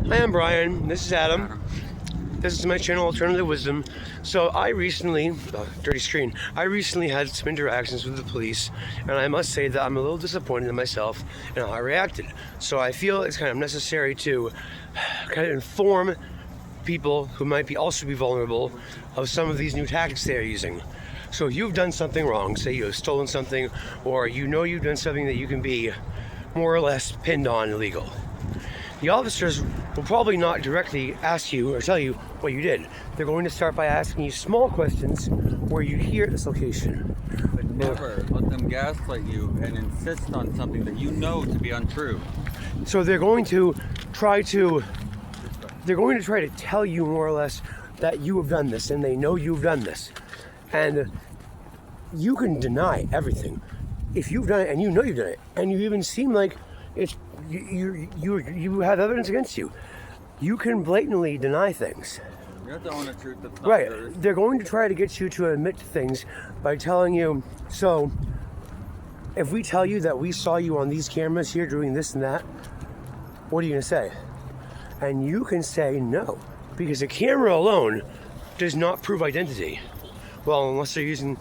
Hi, I'm Brian. This is Adam. This is my channel, Alternative Wisdom. So I recently, dirty screen, I recently had some interactions with the police, and I must say that I'm a little disappointed in myself and how I reacted. So I feel it's kind of necessary to kind of inform people who might also be vulnerable of some of these new tactics they're using. So if you've done something wrong, say you have stolen something, or you know you've done something that you can be more or less pinned on illegal, the officers will probably not directly ask you or tell you what you did. They're going to start by asking you small questions where you hear at this location. But never let them gaslight you and insist on something that you know to be untrue. So they're going to try to tell you more or less that you have done this, and they know you've done this. And you can deny everything if you've done it and you know you've done it, and you even seem like it's you have evidence against you. You can blatantly deny things. You have to own a truth that's not Right. yours. They're going to try to get you to admit to things by telling you, so if we tell you that we saw you on these cameras here doing this and that, what are you going to say? And you can say no, because a camera alone does not prove identity. Well, unless they're using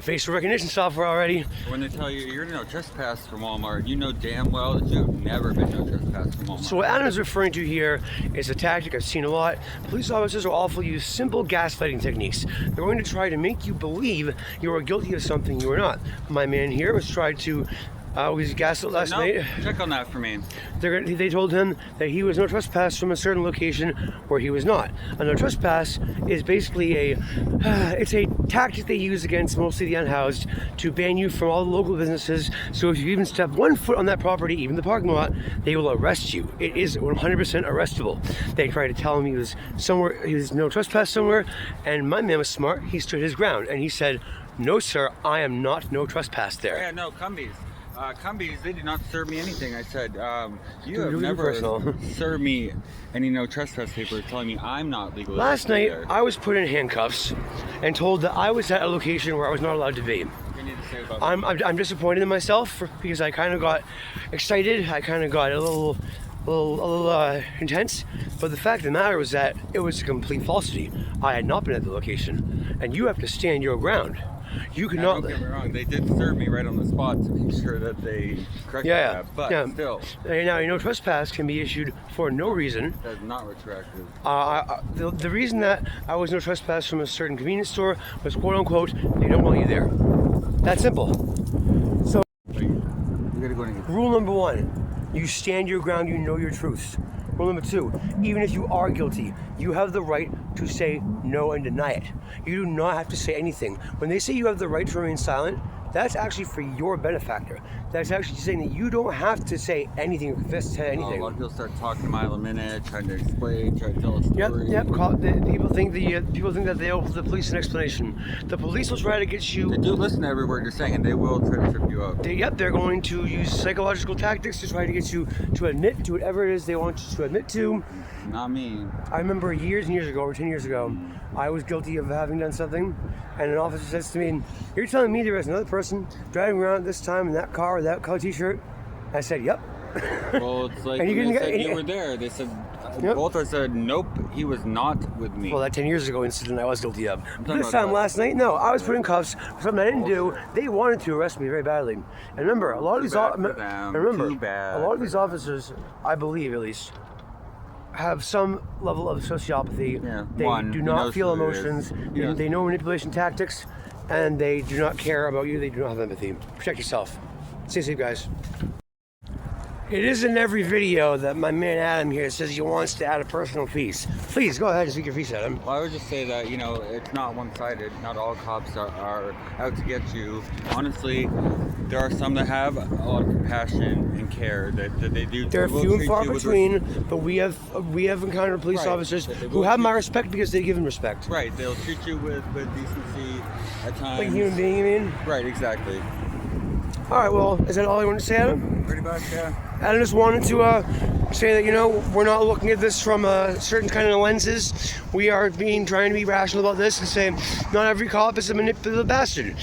facial recognition software already. When they tell you you're no trespass from Walmart, you know damn well that you've never been no trespass from Walmart. So what Adam's referring to here is a tactic I've seen a lot. Police officers will often use simple gaslighting techniques. They're going to try to make you believe you are guilty of something you are not. My man here was tried to was gaslit last night. Check on that for me. They told him that he was no trespass from a certain location where he was not. A no trespass is basically it's a tactic they use against mostly the unhoused to ban you from all the local businesses. So if you even step 1 foot on that property, even the parking lot, they will arrest you. It is 100% arrestable. They tried to tell him he was no trespass somewhere, and my man was smart. He stood his ground and he said, "No, sir, I am not no trespass there." Yeah, no, Cumbies. Cumbies, they did not serve me anything. I said, you have You're never personal. served me any no trespass papers telling me I'm not legally Last there. night, I was put in handcuffs and told that I was at a location where I was not allowed to be. What do you need to say about I'm disappointed in myself because I kind of got excited. I kind of got a little intense. But the fact of the matter was that it was a complete falsity. I had not been at the location, and you have to stand your ground. You cannot. Don't get me wrong, they did serve me right on the spot to make sure that they corrected that, but still. Now, no trespass can be issued for no reason. That's not retroactive. The reason that I was no trespass from a certain convenience store was, quote unquote, they don't want you there. That's simple. So, You gotta go and get rule number 1, you stand your ground, you know your truths. Rule number 2, even if you are guilty, you have the right to say no and deny it. You do not have to say anything. When they say you have the right to remain silent, that's actually for your benefactor. That's actually saying that you don't have to say anything or confess to anything. a lot of people start talking a mile a minute, trying to explain, trying to tell a story. Yep. People think that they owe the police an explanation. The police will try to get you. They do listen to every word you're saying, and they will try to trip you up. They're going to use psychological tactics to try to get you to admit to whatever it is they want you to admit to. Not me. I remember years and years ago, over 10 years ago, I was guilty of having done something, and an officer says to me, "You're telling me there was another person driving around at this time in that car with that color t-shirt?" I said, "Yep." Well, it's like And you when didn't they get- said you were there. They said, Yep. both of us said, nope, he was not with me. Well, that 10 years ago incident I was guilty of. But talking this about time that. last night, no, I was put in cuffs for something I didn't do. They wanted to arrest me very badly. And remember, a lot of these bad for them. Too bad a lot of for these them. officers, I believe at least, have some level of sociopathy. Yeah, They one, do he not knows feel who it is. emotions. He knows. They know manipulation tactics, and they do not care about you. They do not have empathy. Protect yourself. Stay safe, guys. It isn't every video that my man Adam here says he wants to add a personal piece. Please, go ahead and speak your piece, Adam. Well, I would just say that, it's not one-sided. Not all cops are out to get you. Honestly, there are some that have a lot of compassion and care that they do. There are they will few and treat far you with between, but we have encountered police Right. officers They who will have my treat- respect because they give them respect. Right, they'll treat you with decency at times. Like a human being, you mean? Right, exactly. All right, well, is that all you want to say, Adam? Pretty much, yeah. Adam just wanted to say that, we're not looking at this from certain kind of lenses. We are trying to be rational about this and say not every cop is a manipulative bastard.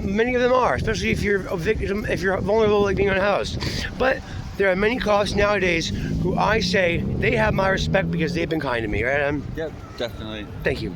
Many of them are, especially if you're a victim, if you're vulnerable like being unhoused. But there are many cops nowadays who I say they have my respect because they've been kind to me, right? Yep, definitely. Thank you.